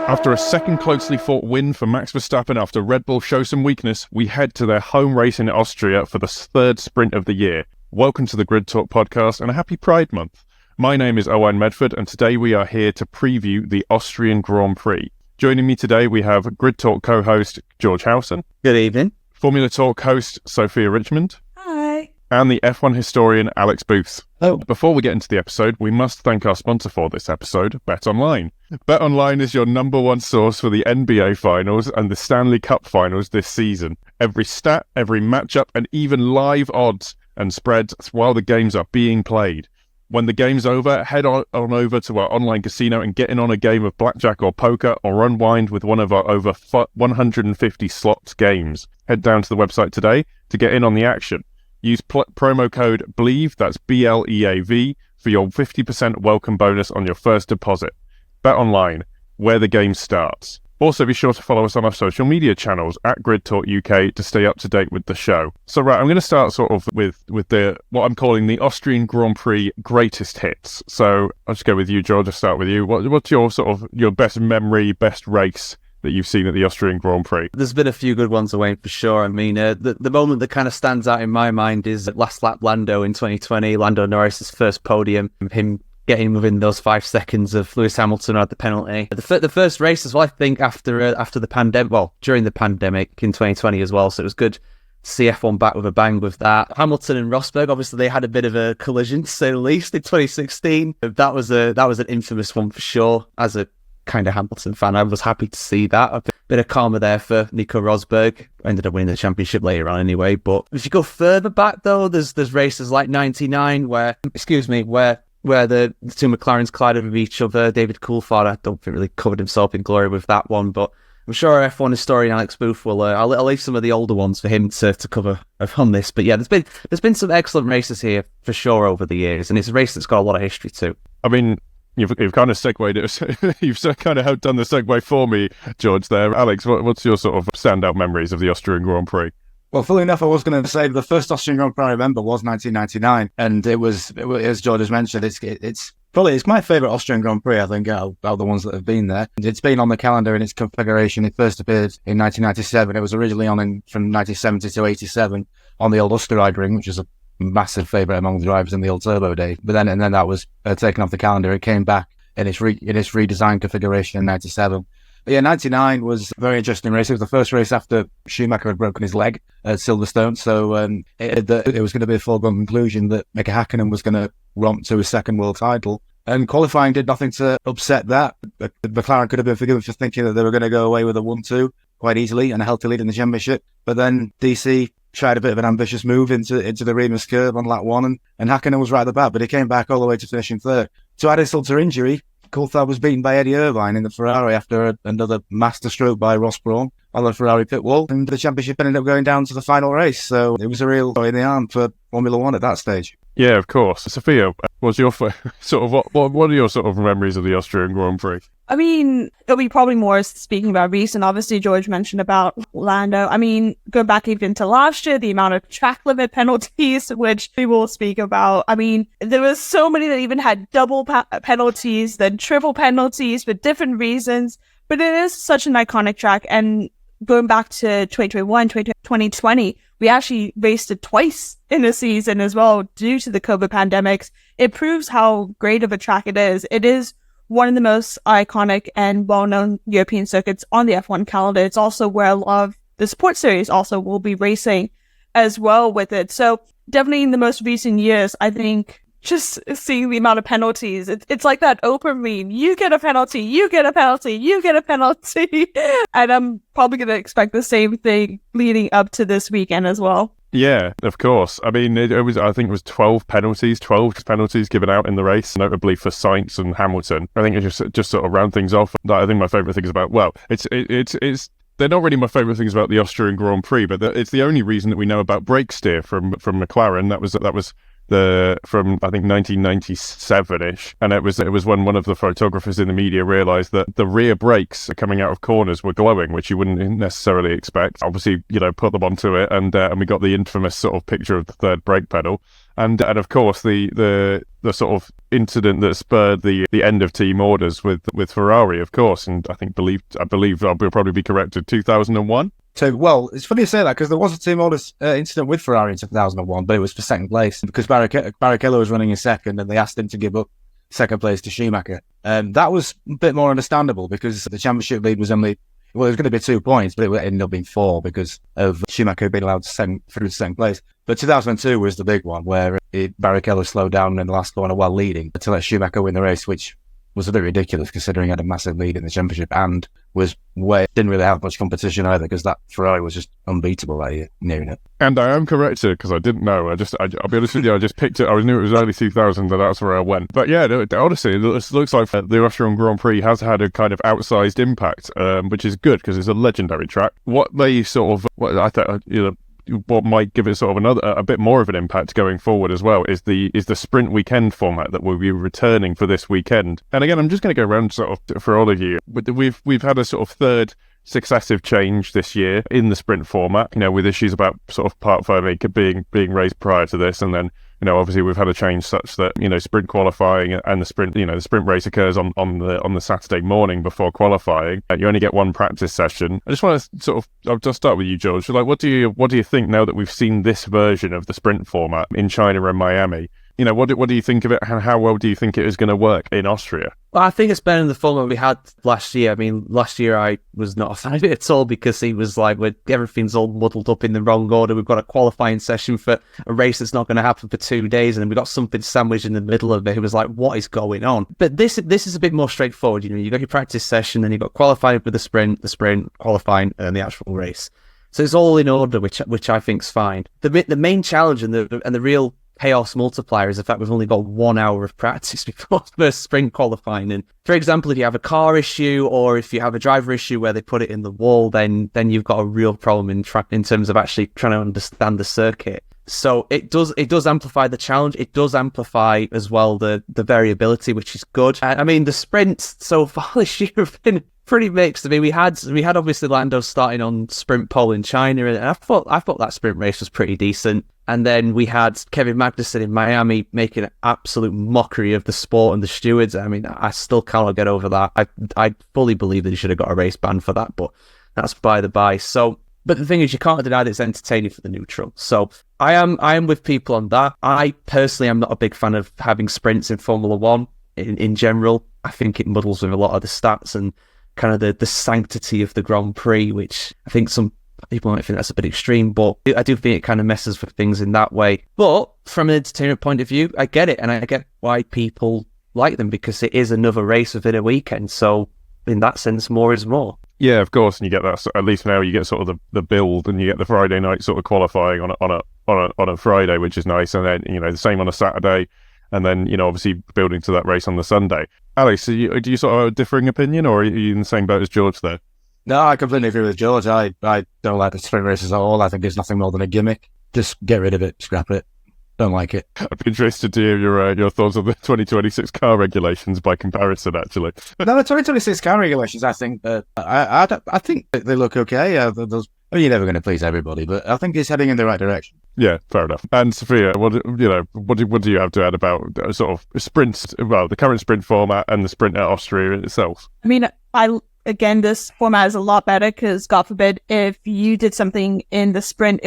After a second closely fought win for Max Verstappen after Red Bull show some weakness, we head to their home race in Austria for the third sprint of the year. Welcome to the Grid Talk podcast and a happy Pride Month. My name is Owen Medford and today we are here to preview the Austrian Grand Prix. Joining me today we have Grid Talk co-host George Howson. Good evening. Formula Talk host Sophia Richmond. Hi. And the F1 historian Alex Booth. Oh. Before we get into the episode, we must thank our sponsor for this episode, BetOnline. BetOnline is your number one source for the NBA Finals and the Stanley Cup Finals this season. Every stat, every matchup, and even live odds and spreads while the games are being played. When the game's over, head on over to our online casino and get in on a game of blackjack or poker or unwind with one of our over 150 slots games. Head down to the website today to get in on the action. Use promo code BLEAV, that's BLEAV, for your 50% welcome bonus on your first deposit. Bet Online, where the game starts. Also, be sure to follow us on our social media channels at Grid Talk UK to stay up to date with the show. So, right, I'm going to start sort of with the what I'm calling the Austrian Grand Prix greatest hits. So, I'll just go with you, George. I'll start with you. What's your sort of your best memory, best race that you've seen at the Austrian Grand Prix? There's been a few good ones, Wayne, for sure. I mean, the moment that kind of stands out in my mind is last lap Lando in 2020, Lando Norris's first podium, him getting within those 5 seconds of Lewis Hamilton who had the penalty. The first race as well, I think, after the pandemic, well, during the pandemic in 2020 as well, so it was good to see F1 back with a bang with that. Hamilton and Rosberg, obviously they had a bit of a collision, to say the least, in 2016. That was an infamous one for sure. As a kind of Hamilton fan, I was happy to see that. A bit of karma there for Nico Rosberg. Ended up winning the championship later on anyway. But if you go further back though, there's races like 99 where the two McLarens collided with each other. David Coulthard, I don't think really covered himself in glory with that one, but I'm sure our F1 historian Alex Booth will. I'll leave some of the older ones for him to cover on this. But yeah, there's been some excellent races here for sure over the years, and it's a race that's got a lot of history too. I mean, you've kind of segued it. You've kind of done the segue for me, George. There, Alex. What's your sort of standout memories of the Austrian Grand Prix? Well, funnily enough, I was going to say the first Austrian Grand Prix I remember was 1999, and it was, as George has mentioned, it's my favourite Austrian Grand Prix, I think, out of the ones that have been there. It's been on the calendar in its configuration. It first appeared in 1997. It was originally on from 1970 to 87 on the old Österreich ring, which is a massive favourite among the drivers in the old turbo days. But then that was taken off the calendar. It came back in its redesigned configuration in 97. But yeah, 99 was a very interesting race. It was the first race after Schumacher had broken his leg at Silverstone. So it was going to be a foregone conclusion that Mika Hakkinen was going to romp to his second world title. And qualifying did nothing to upset that. McLaren could have been forgiven for thinking that they were going to go away with a 1-2 quite easily and a healthy lead in the championship. But then DC tried a bit of an ambitious move into the Remus curve on lap 1, and Hakkinen was right at the back, but he came back all the way to finishing third. To add insult to injury, Coulthard was beaten by Eddie Irvine in the Ferrari after another masterstroke by Ross Brawn on the Ferrari pit wall, and the championship ended up going down to the final race. So it was a real in the arm for Formula One at that stage. Yeah, of course. Sophia, what's your sort of what are your sort of memories of the Austrian Grand Prix? I mean, it'll be probably more speaking about recent. Obviously, George mentioned about Lando. I mean, go back even to last year, the amount of track limit penalties, which we will speak about. I mean, there was so many that even had double penalties, then triple penalties for different reasons. But it is such an iconic track. And going back to 2021, 2020, we actually raced it twice in a season as well due to the COVID pandemics. It proves how great of a track it is. It is one of the most iconic and well-known European circuits on the F1 calendar. It's also where a lot of the sports series also will be racing as well with it. So definitely in the most recent years, I think just seeing the amount of penalties, it's like that Oprah meme. You get a penalty, you get a penalty, you get a penalty. And I'm probably going to expect the same thing leading up to this weekend as well. Yeah, of course. I mean, I think it was 12 penalties given out in the race, notably for Sainz and Hamilton. I think it just sort of round things off. I think my favourite thing is about, well, it's they're not really my favourite things about the Austrian Grand Prix, but it's the only reason that we know about brake steer from McLaren. That was from I think 1997-ish, and it was when one of the photographers in the media realised that the rear brakes coming out of corners were glowing, which you wouldn't necessarily expect. Obviously, put them onto it, and we got the infamous sort of picture of the third brake pedal. And of course, the sort of incident that spurred the end of team orders with Ferrari, of course. And I believe I'll probably be corrected, 2001. So, well, it's funny you say that because there was a team orders incident with Ferrari in 2001, but it was for second place because Barrichello was running in second and they asked him to give up second place to Schumacher. That was a bit more understandable because the championship lead was only, well, it was going to be 2 points, but it ended up being 4 because of Schumacher being allowed through to second place. But 2002 was the big one where Barrichello slowed down in the last corner while leading to let Schumacher win the race, which was a bit ridiculous considering he had a massive lead in the championship and didn't really have much competition either because that Ferrari was just unbeatable that year, nearing it. And I am corrected because I didn't know. I'll be honest with you, I just picked it. I knew it was early 2000 and that's where I went. But yeah, honestly, it looks like the Austrian Grand Prix has had a kind of outsized impact, which is good because it's a legendary track. What might give it sort of a bit more of an impact going forward as well is the sprint weekend format that we'll be returning for this weekend. And again, I'm just going to go around sort of for all of you. We've had a sort of third successive change this year in the sprint format, with issues about sort of part 5 being raised prior to this, and then obviously we've had a change such that sprint qualifying and the sprint race occurs on the Saturday morning before qualifying. You only get one practice session. I just want to I'll just start with you, George. Like, what do you think now that we've seen this version of the sprint format in China and Miami? What do you think of it, and how well do you think it is going to work in Austria? Well, I think it's better than the format we had last year. I mean, last year I was not a fan of it at all because it was like everything's all muddled up in the wrong order. We've got a qualifying session for a race that's not going to happen for 2 days, and then we've got something sandwiched in the middle of it. It was like, what is going on? But this is a bit more straightforward. You've got your practice session, then you've got qualifying for the sprint, qualifying, and the actual race. So it's all in order, which I think's fine. The main challenge and the real chaos multiplier is the fact we've only got 1 hour of practice before first sprint qualifying. And for example, if you have a car issue or if you have a driver issue where they put it in the wall, then you've got a real problem in terms of actually trying to understand the circuit. So it does amplify the challenge. It does amplify as well the variability, which is good. I mean, the sprints so far this year have been pretty mixed. I mean, we had obviously Lando starting on sprint pole in China, and I thought that sprint race was pretty decent. And then we had Kevin Magnussen in Miami making an absolute mockery of the sport and the stewards. I mean, I still cannot get over that. I fully believe that he should have got a race ban for that, but that's by the by. So, but the thing is, you can't deny that it's entertaining for the neutral. So I am with people on that. I personally am not a big fan of having sprints in Formula One in general. I think it muddles with a lot of the stats and kind of the sanctity of the Grand Prix, which I think some people might think that's a bit extreme, but I do think it kind of messes with things in that way. But from an entertainment point of view, I get it, and I get why people like them because it is another race within a weekend. So in that sense, more is more. Yeah, of course, and you get that. At least now you get sort of the build, and you get the Friday night sort of qualifying on a Friday, which is nice, and then the same on a Saturday, and then obviously building to that race on the Sunday. Alex, do you sort of have a differing opinion, or are you in the same boat as George there? No, I completely agree with George. I don't like the sprint races at all. I think it's nothing more than a gimmick. Just get rid of it, scrap it. Don't like it. I'd be interested to hear your thoughts on the 2026 car regulations by comparison, actually. No, the 2026 car regulations, I think, I think they look okay. You're never going to please everybody, but I think it's heading in the right direction. Yeah, fair enough. And Sophia, what do you have to add about sort of sprints? Well, the current sprint format and the sprint at Austria itself. I mean, Again, this format is a lot better because, God forbid, if you did something in the sprint,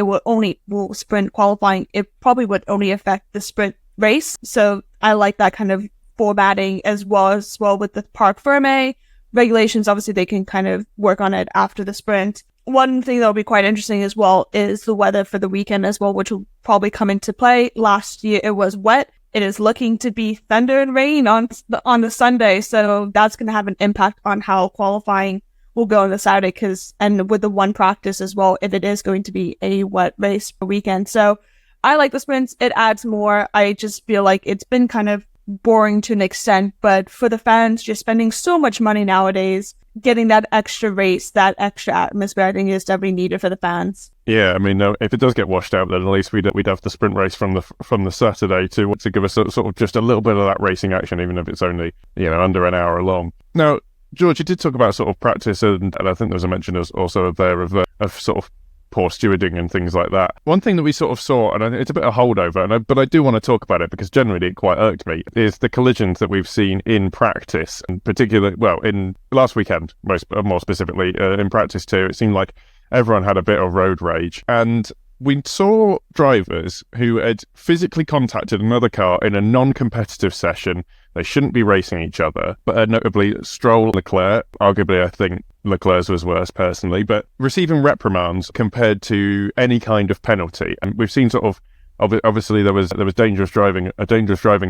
sprint qualifying, it probably would only affect the sprint race. So I like that kind of formatting as well with the Parc Ferme regulations. Obviously, they can kind of work on it after the sprint. One thing that will be quite interesting as well is the weather for the weekend as well, which will probably come into play. Last year, it was wet. It is looking to be thunder and rain on the Sunday, so that's going to have an impact on how qualifying will go on the Saturday, and with the one practice as well, if it is going to be a wet race per weekend. So I like the sprints. It adds more. I just feel like it's been kind of boring to an extent, but for the fans, just spending so much money nowadays, getting that extra race, that extra atmosphere, I think is definitely needed for the fans. Yeah, I mean, if it does get washed out, then at least we'd have the sprint race from the Saturday to give us sort of just a little bit of that racing action, even if it's only under an hour long. Now, George, you did talk about sort of practice, and I think there was a mention also there of sort of poor stewarding and things like that. One thing that we sort of saw, and it's a bit of holdover, but I do want to talk about it because generally it quite irked me, is the collisions that we've seen in practice, and particularly, well, in last weekend, more specifically, in practice too. It seemed like everyone had a bit of road rage, and we saw drivers who had physically contacted another car in a non-competitive session. They shouldn't be racing each other, but notably Stroll, Leclerc, arguably I think Leclerc's was worse personally, but receiving reprimands compared to any kind of penalty. And we've seen sort of, obviously there was a dangerous driving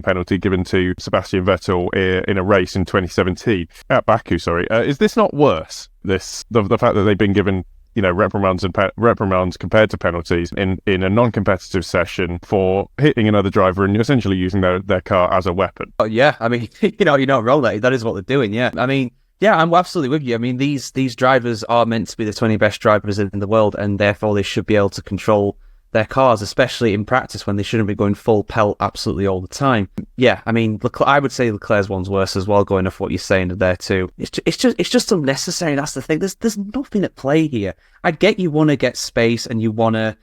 penalty given to Sebastian Vettel in a race in 2017 at Baku. Is this not worse? The fact that they've been given reprimands compared to penalties in a non-competitive session for hitting another driver and essentially using their car as a weapon. Oh yeah, I mean, you're not wrong there. That is what they're doing. Yeah, I mean, yeah, I'm absolutely with you. I mean, these drivers are meant to be the 20 best drivers in the world, and therefore they should be able to control their cars, especially in practice when they shouldn't be going full pelt absolutely all the time. Yeah, I mean, I would say Leclerc's one's worse as well, going off what you're saying there too. It's just unnecessary. That's the thing. There's nothing at play here. I get you want to get space and you want to,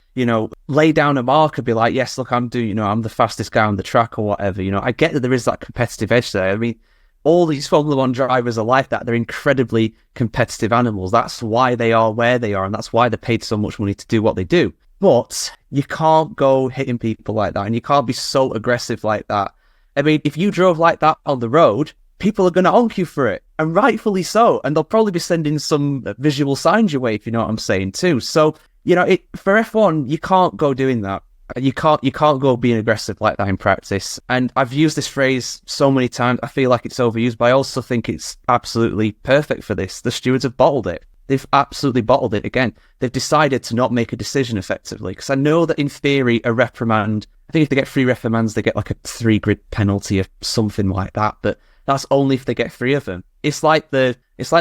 lay down a mark and be like, yes, look, I'm the fastest guy on the track or whatever. I get that there is that competitive edge there. I mean, all these Formula One drivers are like that. They're incredibly competitive animals. That's why they are where they are, and that's why they're paid so much money to do what they do. But you can't go hitting people like that, and you can't be so aggressive like that. I mean, if you drove like that on the road, people are going to honk you for it, and rightfully so. And they'll probably be sending some visual signs your way, if you know what I'm saying too. So, for F1, you can't go doing that. You can't go being aggressive like that in practice. And I've used this phrase so many times, I feel like it's overused, but I also think it's absolutely perfect for this. The stewards have bottled it. They've absolutely bottled it again. They've decided to not make a decision effectively. Because I know that in theory, a reprimand, I think if they get 3 reprimands, they get like a 3-grid penalty or something like that. But that's only if they get 3 of them. It's like the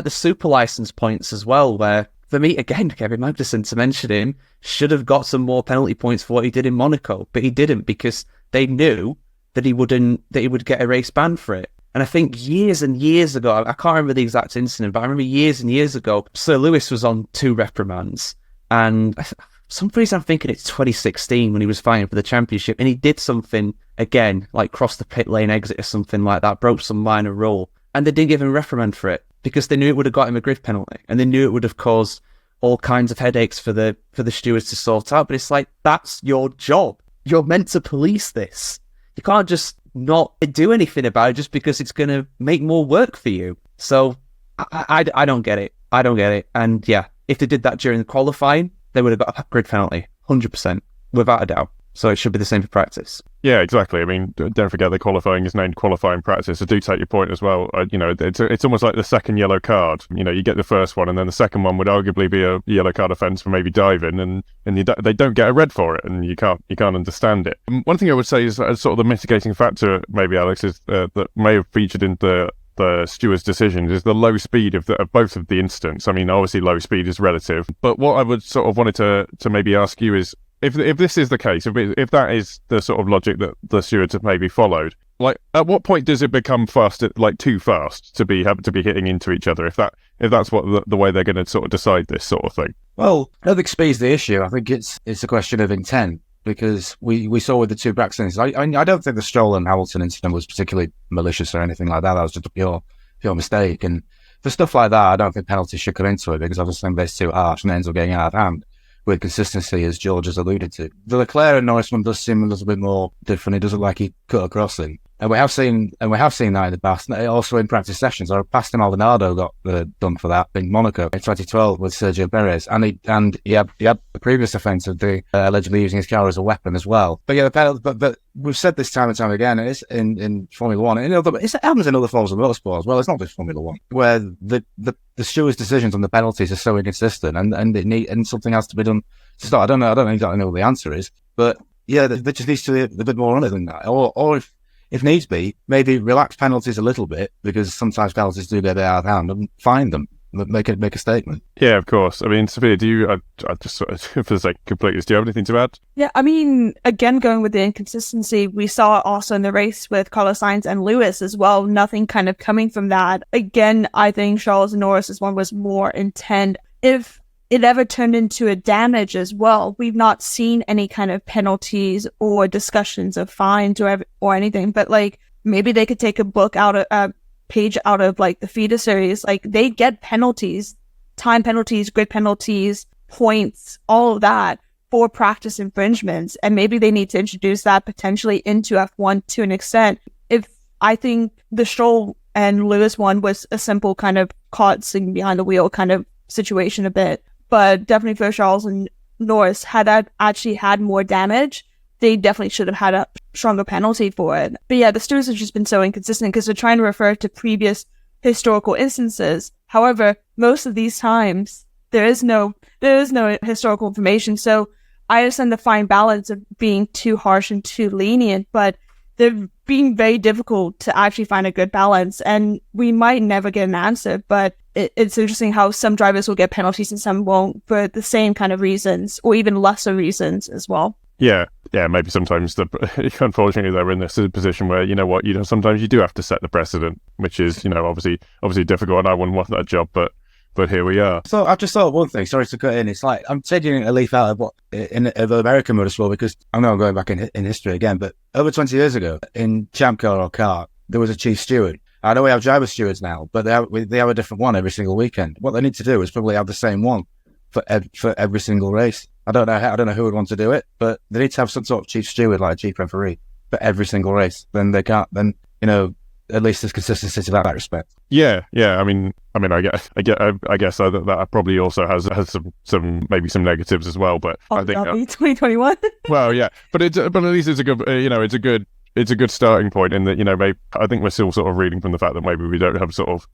super license points as well, where for me, again, Kevin Magnussen, to mention him, should have got some more penalty points for what he did in Monaco. But he didn't, because they knew that he would get a race ban for it. And I think years and years ago, I can't remember the exact incident, but I remember years and years ago, Sir Lewis was on 2 reprimands. And for some reason, I'm thinking it's 2016 when he was fighting for the championship. And he did something, again, like cross the pit lane exit or something like that, broke some minor rule. And they didn't give him a reprimand for it because they knew it would have got him a grid penalty. And they knew it would have caused all kinds of headaches for the stewards to sort out. But it's like, that's your job. You're meant to police this. You can't just not do anything about it just because it's going to make more work for you. So I don't get it. I don't get it. And yeah, if they did that during the qualifying, they would have got a grid penalty, 100%, without a doubt. So it should be the same for practice. Yeah, exactly. I mean, don't forget that qualifying is named qualifying practice. I do take your point as well. It's almost like the second yellow card. You get the first one, and then the second one would arguably be a yellow card offence for maybe diving, and they don't get a red for it, and you can't understand it. One thing I would say is sort of the mitigating factor, maybe Alex, is that may have featured in the stewards' decisions is the low speed of both of the incidents. I mean, obviously low speed is relative, but what I would sort of wanted to maybe ask you is, if this is the case, if that is the sort of logic that the stewards have maybe followed, like at what point does it become too fast to be hitting into each other? If that's what the way they're going to sort of decide this sort of thing. Well, I don't think speed's the issue. I think it's a question of intent, because we saw with the 2 Braxtons. I don't think the Stroll and Hamilton incident was particularly malicious or anything like that. That was just a pure mistake. And for stuff like that, I don't think penalties should come into it, because I just think they're too harsh and it ends up getting out of hand. With consistency, as George has alluded to. The Leclerc and Norris one does seem a little bit more different. It doesn't like he cut across him. And we have seen that in the past. Also in practice sessions, or Pastor Maldonado got done for that in Monaco in 2012 with Sergio Perez, and he had the previous offence of the allegedly using his car as a weapon as well. But yeah, but we've said this time and time again. It's in Formula One. It happens in other forms of motorsport as well. It's not just Formula One, where the stewards' decisions on the penalties are so inconsistent, and something has to be done to start. I don't exactly know what the answer is, but yeah, there just needs to be a bit more on it than that, or if needs be, maybe relax penalties a little bit, because sometimes penalties do get out of hand, and find them, make a statement. Yeah, of course. I mean, Sophia, do you, I just sort of, for the sake of completeness, do you have anything to add? Yeah, I mean, again, going with the inconsistency, we saw also in the race with Carlos Sainz and Lewis as well, nothing kind of coming from that. Again, I think Charles and Norris's one was more intent. If it ever turned into a damage as well. We've not seen any kind of penalties or discussions of fines or anything, but like maybe they could take a page out of like the feeder series. Like they get penalties, time penalties, grid penalties, points, all of that for practice infringements. And maybe they need to introduce that potentially into F1 to an extent. I think the Stroll and Lewis one was a simple kind of caught sitting behind the wheel kind of situation a bit. But definitely for Charles and Norris, had that actually had more damage, they definitely should have had a stronger penalty for it. But yeah, the stewards have just been so inconsistent because they're trying to refer to previous historical instances. However, most of these times, there is no historical information. So I understand the fine balance of being too harsh and too lenient, but they're being very difficult to actually find a good balance, and we might never get an answer, but it's interesting how some drivers will get penalties and some won't for the same kind of reasons, or even lesser reasons as well. Yeah, maybe sometimes unfortunately they're in this position where, sometimes you do have to set the precedent, which is, obviously difficult, and I wouldn't want that job, but here we are. So I've just thought of one thing, sorry to cut in. It's like I'm taking a leaf out of American motorsport, because I know I'm going back in history again, but over 20 years ago in Champ Car or Car, there was a chief steward. I know we have driver stewards now, but they have a different one every single weekend. What they need to do is probably have the same one for every single race. I don't know who would want to do it, but they need to have some sort of chief steward, like a chief referee, for every single race. Then they can't. Then at least there's consistency to that respect. Yeah. I mean, I guess that probably also has some maybe some negatives as well. But I think 2021. Well, yeah, but at least it's a good it's a good starting point in that, maybe I think we're still sort of reading from the fact that maybe we don't have sort of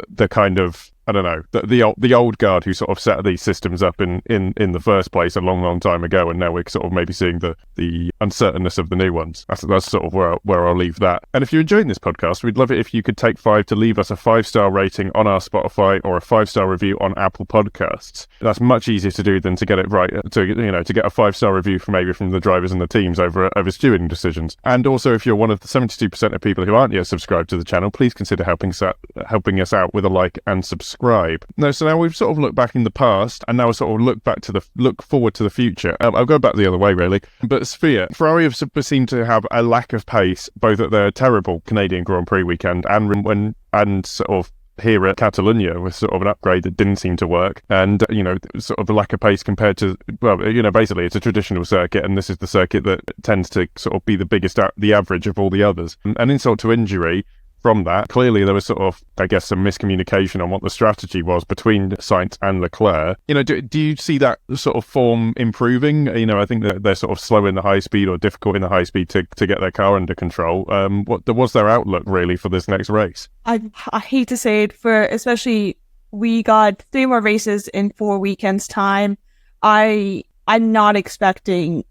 the kind of, I don't know, the old guard who sort of set these systems up in the first place a long time ago, and now we're sort of maybe seeing the uncertainness of the new ones. That's sort of where I'll leave that. And if you're enjoying this podcast, we'd love it if you could take 5 to leave us a 5-star rating on our Spotify or a 5-star review on Apple Podcasts. That's much easier to do than to get it right, to get a 5-star review from the drivers and the teams over stewarding decisions. And also, if you're one of the 72% of people who aren't yet subscribed to the channel, please consider helping us out with a like and subscribe. So now we've sort of looked back in the past, and now we sort of look forward to the future. I'll go back the other way, really. But Sophia, Ferrari have seemed to have a lack of pace, both at their terrible Canadian Grand Prix weekend and sort of here at Catalonia with sort of an upgrade that didn't seem to work, and sort of the lack of pace compared to, basically it's a traditional circuit, and this is the circuit that tends to sort of be the biggest the average of all the others. And insult to injury from that, clearly there was sort of, I guess, some miscommunication on what the strategy was between Sainz and Leclerc. Do you see that sort of form improving? I think that they're sort of slow in the high speed or difficult in the high speed to get their car under control. What's their outlook really for this next race? I hate to say it, especially we got 3 more races in 4 weekends time. I'm not expecting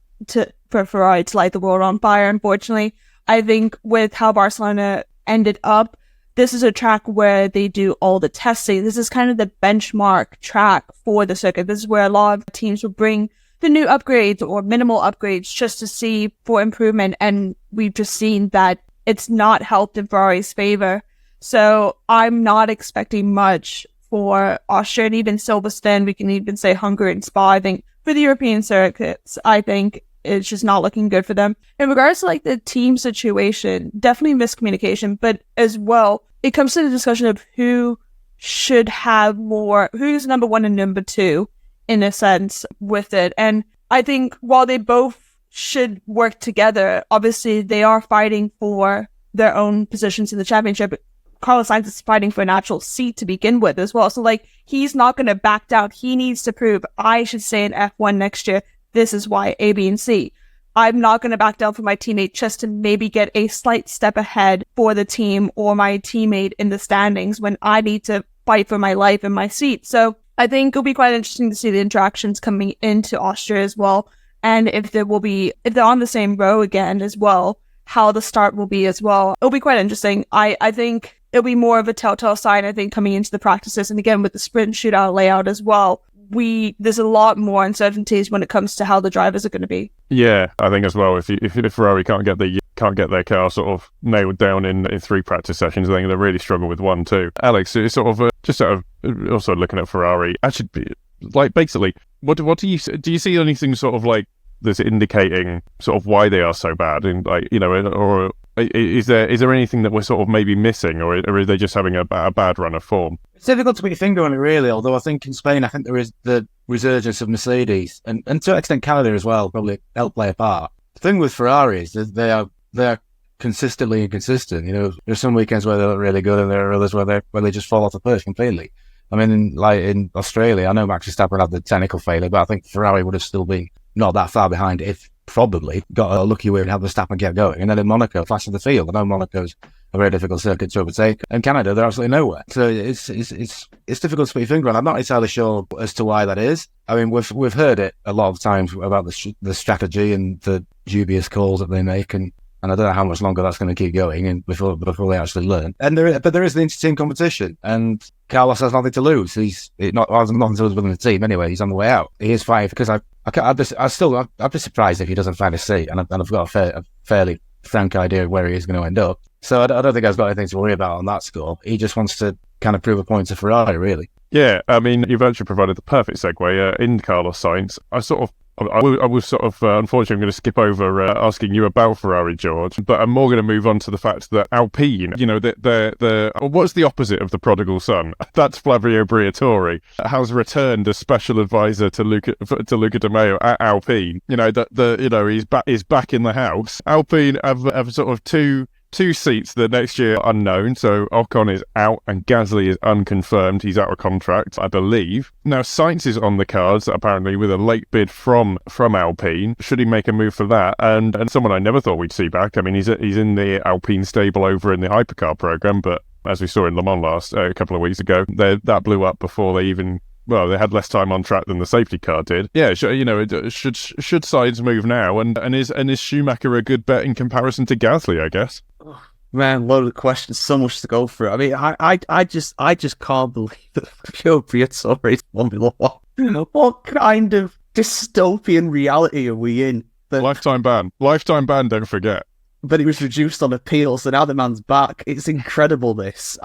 for Ferrari to light the world on fire, unfortunately. I think with how Barcelona ended up, this is a track where they do all the testing. This is kind of the benchmark track for the circuit. This is where a lot of teams will bring the new upgrades or minimal upgrades just to see for improvement, and we've just seen that it's not helped in Ferrari's favor. So I'm not expecting much for Austria and even Silverstone. We can even say Hungary and Spa. I think for the European circuits, I think it's just not looking good for them. In regards to like the team situation, definitely miscommunication, but as well, it comes to the discussion of who should have more, who's number 1 and number 2 in a sense with it. And I think while they both should work together, obviously they are fighting for their own positions in the championship. Carlos Sainz is fighting for an actual seat to begin with as well. So like, he's not going to back down. He needs to prove, I should stay in F1 next year. This is why A, B, and C. I'm not going to back down for my teammate just to maybe get a slight step ahead for the team or my teammate in the standings when I need to fight for my life and my seat. So I think it'll be quite interesting to see the interactions coming into Austria as well. And if they're on the same row again as well, how the start will be as well. It'll be quite interesting. I think it'll be more of a telltale sign, I think, coming into the practices. And again, with the sprint shootout layout as well, there's a lot more uncertainties when it comes to how the drivers are going to be. Yeah, I think as well, if Ferrari can't get their car sort of nailed down in 3 practice sessions, I think they really struggle with 1 too. Alex, it's sort of just sort of also looking at Ferrari. Actually, like basically, what do you see anything sort of like that's indicating sort of why they are so bad, and like, you know, or is there anything that we're sort of maybe missing, or are they just having a bad run of form? It's difficult to put your finger on it, really, although I think in Spain, I think there is the resurgence of Mercedes, and to an extent Canada as well, probably help play a part. The thing with Ferrari is that they are consistently inconsistent. You know, there's some weekends where they look really good, and there are others where they just fall off the perch completely. I mean, like in Australia, I know Max Verstappen had the technical failure, but I think Ferrari would have still been not that far behind if probably got a lucky way and had Verstappen kept going. And then in Monaco, fast of the field. I know Monaco's a very difficult circuit to overtake. And Canada, they're absolutely nowhere. So it's difficult to put your finger on. I'm not entirely sure as to why that is. I mean, we've heard it a lot of times about the strategy and the dubious calls that they make, and I don't know how much longer that's going to keep going and before they actually learn. But there is the inter-team competition, and Carlos has nothing to lose. He's nothing to lose within the team anyway. He's on the way out. He is fighting because I'd be surprised if he doesn't find a seat, and I've got a fairly frank idea of where he is going to end up. So I don't think I've got anything to worry about on that score. He just wants to kind of prove a point to Ferrari, really. Yeah, I mean, you've actually provided the perfect segue in Carlos Sainz. I was sort of, unfortunately, I'm going to skip over asking you about Ferrari, George, but I'm more going to move on to the fact that Alpine, you know, what's the opposite of the prodigal son? That's Flavio Briatore, has returned as special advisor to Luca Di Maio at Alpine. You know, he's back in the house. Alpine have sort of two seats the next year unknown, so Ocon is out and Gasly is unconfirmed. He's out of contract, I believe. Now Sainz is on the cards, apparently, with a late bid from Alpine. Should he make a move for that? And someone I never thought we'd see back. I mean, he's in the Alpine stable over in the hypercar program, but as we saw in Le Mans a couple of weeks ago, that blew up before they even. Well, they had less time on track than the safety car did. Yeah, should Sainz move now? And is Schumacher a good bet in comparison to Gasly, I guess? Oh, man, load of questions, so much to go through. I mean, I just can't believe that Fabio Briatore is Formula One. What kind of dystopian reality are we in? Lifetime ban, don't forget. But it was reduced on appeal, so now the man's back. It's incredible, this.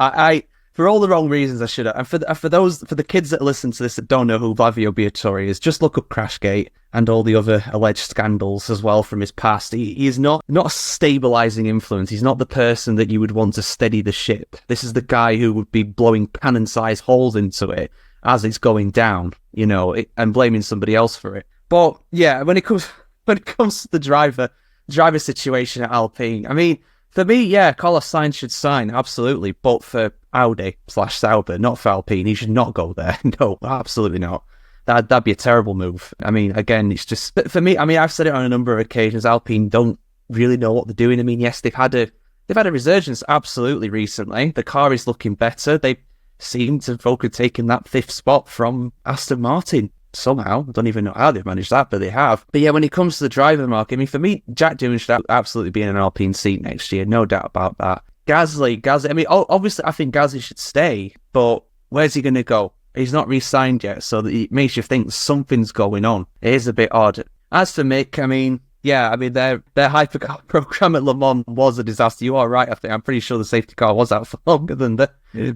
For all the wrong reasons, I should have. And for the kids that listen to this that don't know who Flavio Briatore is, just look up Crashgate and all the other alleged scandals as well from his past. He is not a stabilising influence. He's not the person that you would want to steady the ship. This is the guy who would be blowing cannon-sized holes into it as it's going down, you know, and blaming somebody else for it. But yeah, when it comes to the driver situation at Alpine, I mean, for me, yeah, Carlos Sainz should sign, absolutely, but for Audi/Sauber, not for Alpine. He should not go there. No, absolutely not. That'd be a terrible move. I mean, again, it's just, for me, I mean, I've said it on a number of occasions, Alpine don't really know what they're doing. I mean, yes, they've had a resurgence, absolutely, recently. The car is looking better. They seem to have taken that 5th spot from Aston Martin. Somehow, I don't even know how they've managed that, but they have. But yeah, when it comes to the driver market, I mean, for me, Jack Doohan should absolutely be in an Alpine seat next year, no doubt about that. Gasly, I mean, obviously, I think Gasly should stay, but where's he going to go? He's not re-signed yet, so it makes you think something's going on. It is a bit odd. As for Mick, I mean, yeah, I mean, their hypercar program at Le Mans was a disaster. You are right, I think. I'm pretty sure the safety car was out for longer than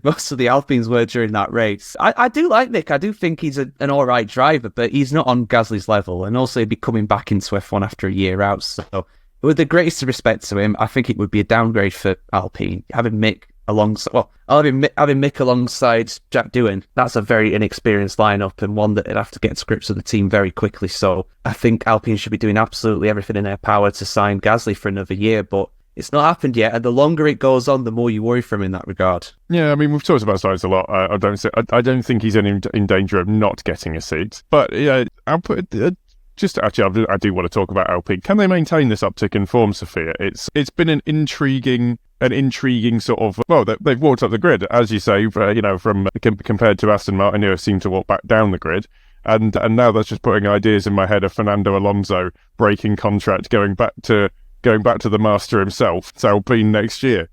most of the Alpines were during that race. I do like Mick. I do think he's an all right driver, but he's not on Gasly's level. And also, he'd be coming back into F1 after a year out. So, with the greatest respect to him, I think it would be a downgrade for Alpine. Having Mick alongside Jack Doohan, that's a very inexperienced lineup and one that would have to get to grips with the team very quickly. So I think Alpine should be doing absolutely everything in their power to sign Gasly for another year, but it's not happened yet. And the longer it goes on, the more you worry for him in that regard. Yeah, I mean, we've talked about Sainz a lot. I don't think he's in danger of not getting a seat. But yeah, I do want to talk about Alpine. Can they maintain this uptick in form, Sophia? It's been an intriguing sort of, well, they've walked up the grid, as you say, from compared to Aston Martin, who seem to walk back down the grid. And now that's just putting ideas in my head of Fernando Alonso breaking contract, going back to the master himself. It's Alpine next year.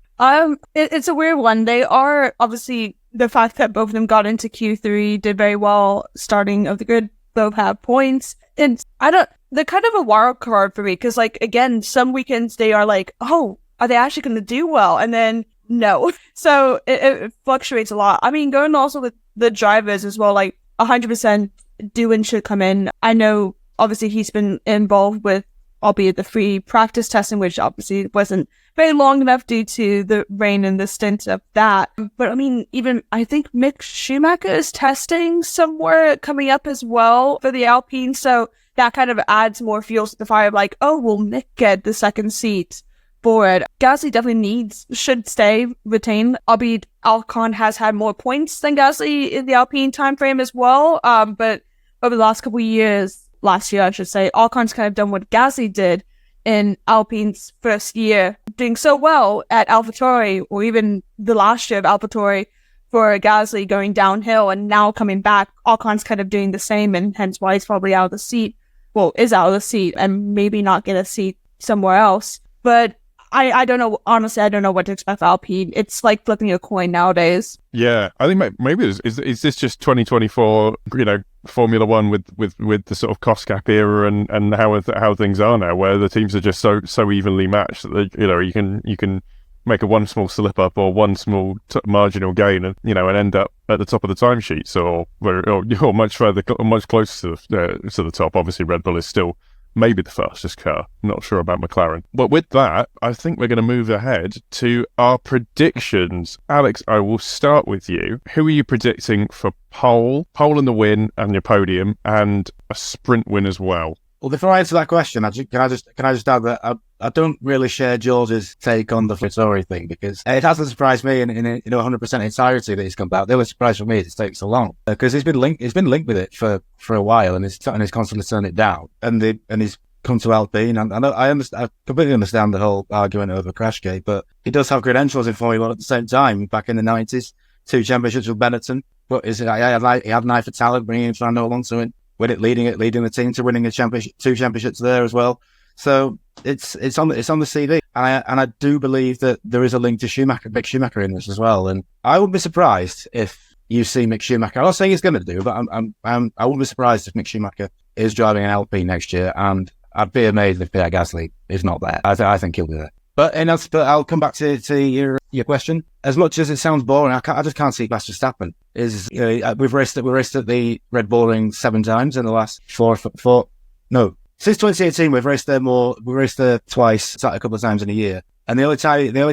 It's a weird one. They are, obviously, the fact that both of them got into Q3, did very well starting of the grid, both have points. And they're kind of a wild card for me, because, like, again, some weekends they are like, oh, are they actually going to do well? And then no. So it fluctuates a lot. I mean, going also with the drivers as well, like 100% do and should come in. I know, obviously, he's been involved with, albeit the free practice testing, which obviously wasn't very long enough due to the rain and the stint of that. But I mean, even I think Mick Schumacher is testing somewhere coming up as well for the Alpine. So that kind of adds more fuel to the fire of like, oh, will Mick get the second seat for it? Gasly definitely should retain, albeit Ocon has had more points than Gasly in the Alpine time frame as well. But over the last couple of years, last year I should say, Ocon's kind of done what Gasly did in Alpine's first year, doing so well at AlphaTauri, or even the last year of AlphaTauri for Gasly going downhill and now coming back. Ocon's kind of doing the same, and hence why he's probably out of the seat. Well, is out of the seat and maybe not get a seat somewhere else. But I don't know. Honestly, I don't know what to expect for Alpine. It's like flipping a coin nowadays. Yeah, I think maybe is this just 2024? Formula One with the sort of cost cap era and how things are now, where the teams are just so evenly matched that you can make a one small slip up or one small marginal gain and end up at the top of the timesheets or much closer to the top. Obviously, Red Bull is still maybe the fastest car. Not sure about McLaren. But with that, I think we're going to move ahead to our predictions. Alex, I will start with you. Who are you predicting for pole in the win and your podium, and a sprint win as well? Well, before I answer that question, can I just add that I don't really share George's take on the Ferrari thing, because it hasn't surprised me in 100% entirety that he's come back. The only surprise for me is it's taken so long, because he's been linked with it for a while, and he's constantly turned it down, and he's come to Alpine. And I completely understand the whole argument over Crashgate, but he does have credentials in Formula One at the same time. Back in the 90s, 2 championships with Benetton. What is it? He had an eye for talent, bringing Fernando Alonso in. Leading the team to winning 2 championships there as well. So it's on the CV, and I do believe that there is a link to Mick Schumacher in this as well. And I wouldn't be surprised if you see Mick Schumacher. I'm not saying he's going to do, but I wouldn't be surprised if Mick Schumacher is driving an Alpine next year, and I'd be amazed if Pierre Gasly is not there. I think he'll be there. But I'll come back to your question. As much as it sounds boring, I just can't see Max Verstappen. We've raced at the Red Bull Ring 7 times in the last since 2018 we've raced there more. We raced there twice, a couple of times in a year. And the only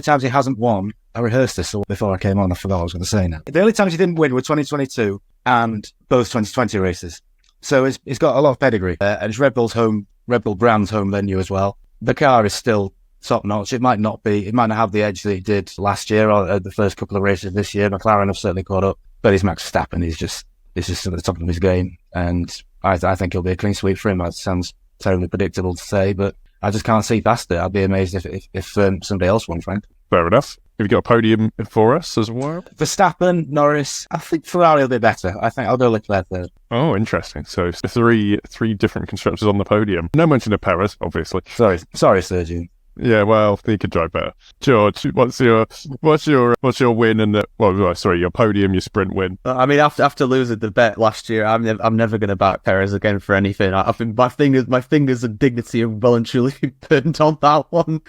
times he hasn't won, I rehearsed this before I came on. I forgot what I was going to say now. The only times he didn't win were 2022 and both 2020 races. So he's got a lot of pedigree, and it's Red Bull brand's home venue as well. The car is still top notch. It might not have the edge that it did last year or the first couple of races this year. McLaren have certainly caught up, but he's Max Verstappen. He's just at the top of his game, and I think it'll be a clean sweep for him. That sounds terribly predictable to say, but I just can't see past it. I'd be amazed if somebody else won, Frank. Fair enough. Have you got a podium for us as well? Verstappen, Norris. I think Ferrari will be better. I think I'll go Leclerc third. Oh, interesting. So 3 different constructors on the podium. No mention of Perez, obviously. Sorry, Sergio. Yeah, well, he could drive better. George, what's your win and your podium, your sprint win? I mean, after losing the bet last year, I'm never going to back Perez again for anything. I think my fingers and dignity have well and truly burned on that one.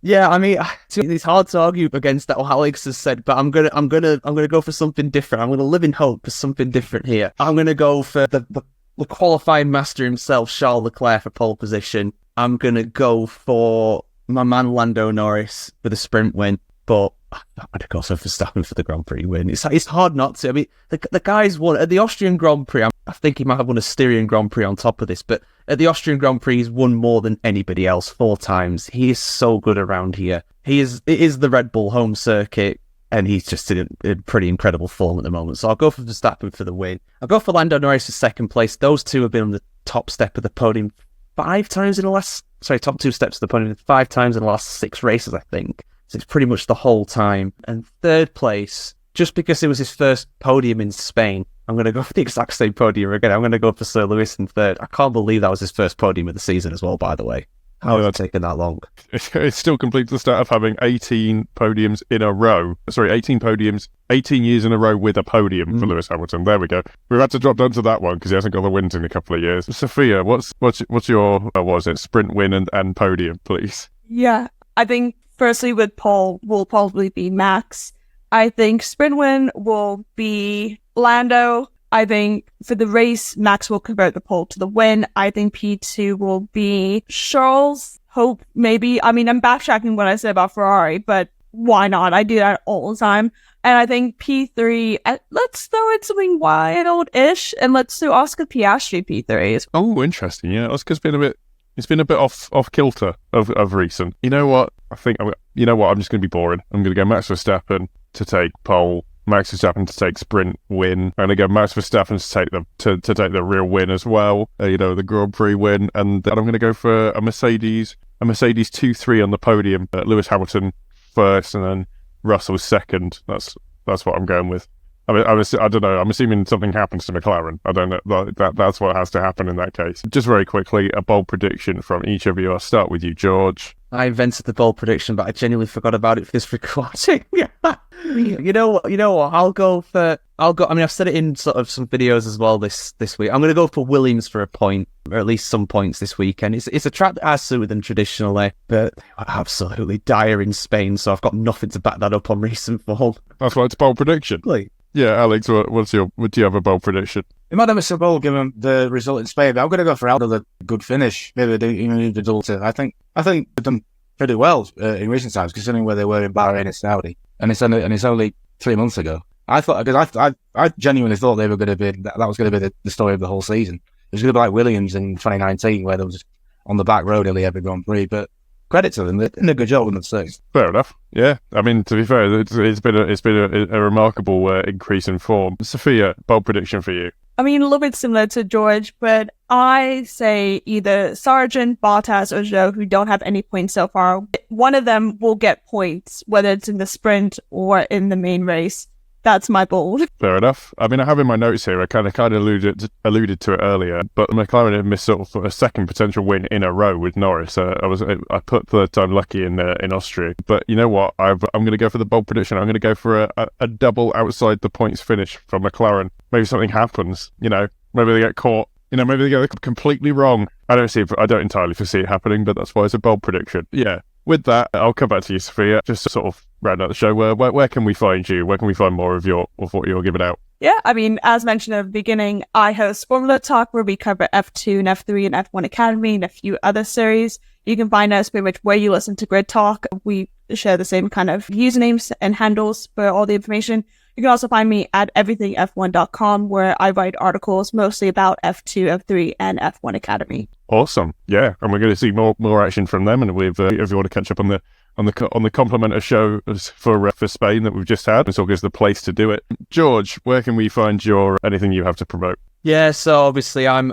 Yeah, I mean, it's hard to argue against that. What Alex has said, but I'm gonna go for something different. I'm gonna live in hope for something different here. I'm gonna go for the qualifying master himself, Charles Leclerc, for pole position. I'm gonna go for my man Lando Norris for the sprint win, but I'm going to go for Verstappen for the Grand Prix win. It's hard not to. I mean, the guy's won at the Austrian Grand Prix. I think he might have won a Styrian Grand Prix on top of this, but at the Austrian Grand Prix, he's won more than anybody else 4 times. He is so good around here. It is the Red Bull home circuit, and he's just in pretty incredible form at the moment. So I'll go for Verstappen for the win. I'll go for Lando Norris for second place. Those two have been on the top step of the podium 5 times in the last... top 2 steps of the podium 5 times in the last 6 races, I think. So it's pretty much the whole time. And third place, just because it was his first podium in Spain, I'm going to go for the exact same podium again. I'm going to go for Sir Lewis in third. I can't believe that was his first podium of the season as well, by the way. How has it taken that long? It's still complete to the start of having 18 podiums in a row. 18 podiums, 18 years in a row with a podium for Lewis Hamilton. There we go. We've had to drop down to that one because he hasn't got the wins in a couple of years. Sophia, what's your sprint win and podium, please? Yeah, I think firstly with pole will probably be Max. I think sprint win will be Lando. I think for the race, Max will convert the pole to the win. I think P2 will be Charles. Hope, maybe. I mean, I'm backtracking what I said about Ferrari, but why not? I do that all the time. And I think P3, let's throw in something wild-ish, and let's do Oscar Piastri P3. Oh, interesting. Yeah, Oscar's been a bit off kilter of recent. You know what? I'm just going to be boring. I'm going to go Max Verstappen to take pole, Max Verstappen to take sprint win. I'm going to go Max Verstappen to take the real win as well. The Grand Prix win, and I'm going to go for a Mercedes 2-3 on the podium. Lewis Hamilton first, and then Russell second. That's what I'm going with. I mean, I don't know. I'm assuming something happens to McLaren. I don't know. That's what has to happen in that case. Just very quickly, a bold prediction from each of you. I'll start with you, George. I invented the bold prediction, but I genuinely forgot about it for this recording. You know what? I'll go. I mean, I've said it in sort of some videos as well this week. I'm going to go for Williams for a point, or at least some points this weekend. It's a track that has suited them traditionally, but they were absolutely dire in Spain, so I've got nothing to back that up on recent form. That's why it's a bold prediction. Really? Yeah, Alex, do you have a bold prediction? It might have a simple given the result in Spain, but I'm going to go for another good finish. Maybe the Dalton. I think they've done pretty well in recent times, considering where they were in Bahrain and Saudi, and it's only 3 months ago. I genuinely thought they were going to be that was going to be the story of the whole season. It was going to be like Williams in 2019, where they was on the back road nearly every Grand Prix. But credit to them, they've done a good job on the six. Fair enough. Yeah, I mean, to be fair, it's been a remarkable increase in form. Sophia, bold prediction for you. I mean, a little bit similar to George, but I say either Sargent, Bottas, or Zhou, who don't have any points so far. One of them will get points, whether it's in the sprint or in the main race. That's my bold. Fair enough. I mean, I have in my notes here, I kind of alluded to it earlier, but McLaren had missed sort of a second potential win in a row with Norris. I put third time lucky in Austria. But you know what? I'm going to go for the bold prediction. I'm going to go for a double outside the points finish from McLaren. Maybe something happens. Maybe they get caught. Maybe they get it completely wrong. I don't entirely foresee it happening, but that's why it's a bold prediction. Yeah. With that, I'll come back to you, Sophia. Just to sort of round out the show. Where can we find you? Where can we find more of what you're giving out? Yeah, I mean, as mentioned at the beginning, I host Formula Talk, where we cover F2 and F3 and F1 Academy and a few other series. You can find us pretty much where you listen to Grid Talk. We share the same kind of usernames and handles for all the information. You can also find me at everythingf1.com, where I write articles mostly about F2, F3, and F1 Academy. Awesome, yeah, and we're going to see more action from them. And if you want to catch up on the complimenter show for Spain that we've just had, it's always the place to do it. George, where can we find anything you have to promote? Yeah, so obviously I'm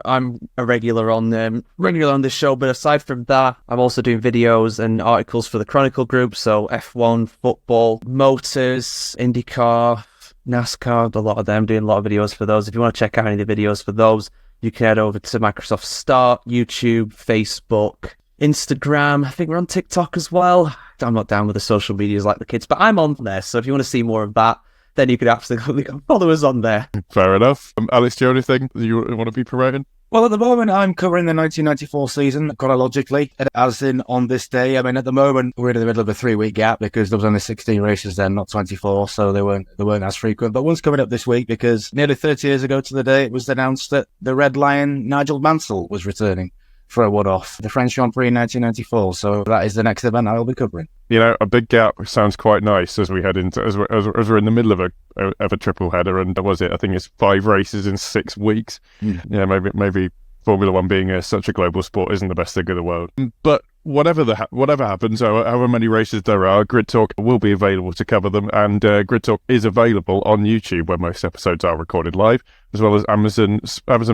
a regular on this show, but aside from that, I'm also doing videos and articles for the Chronicle group. So F1, football, motors, IndyCar, NASCAR, a lot of them, doing a lot of videos for those. If you want to check out any of the videos for those, you can head over to Microsoft Start, YouTube, Facebook, Instagram. I think we're on TikTok as well. I'm not down with the social medias like the kids, but I'm on there. So if you want to see more of that, then you could absolutely follow us on there. Fair enough. Alex, do you have anything that you want to be promoting? Well, at the moment, I'm covering the 1994 season chronologically, as in on this day. I mean, at the moment, we're in the middle of a 3-week gap because there was only 16 races then, not 24, so they weren't as frequent. But one's coming up this week because nearly 30 years ago to the day, it was announced that the Red Lion Nigel Mansell was returning for a one-off, the French Grand Prix in 1994. So that is the next event I will be covering. A big gap sounds quite nice as we head into as we're in the middle of a triple header, and I think it's 5 races in 6 weeks. Yeah, maybe Formula One being such a global sport isn't the best thing in the world. But whatever happens, however many races there are, Grid Talk will be available to cover them, and Grid Talk is available on YouTube, where most episodes are recorded live, as well as Amazon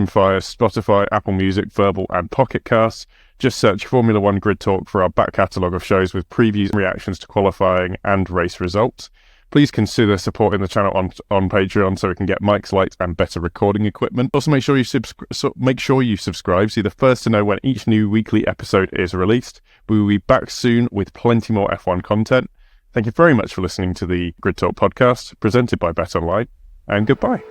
Fire, Spotify, Apple Music, Verbal, and Pocket Casts. Just search Formula One Grid Talk for our back catalogue of shows with previews and reactions to qualifying and race results. Please consider supporting the channel on Patreon so we can get mics, lights, and better recording equipment. Also, make sure you subscribe so you're the first to know when each new weekly episode is released. We will be back soon with plenty more F1 content. Thank you very much for listening to the Grid Talk podcast, presented by Bet Online, and goodbye.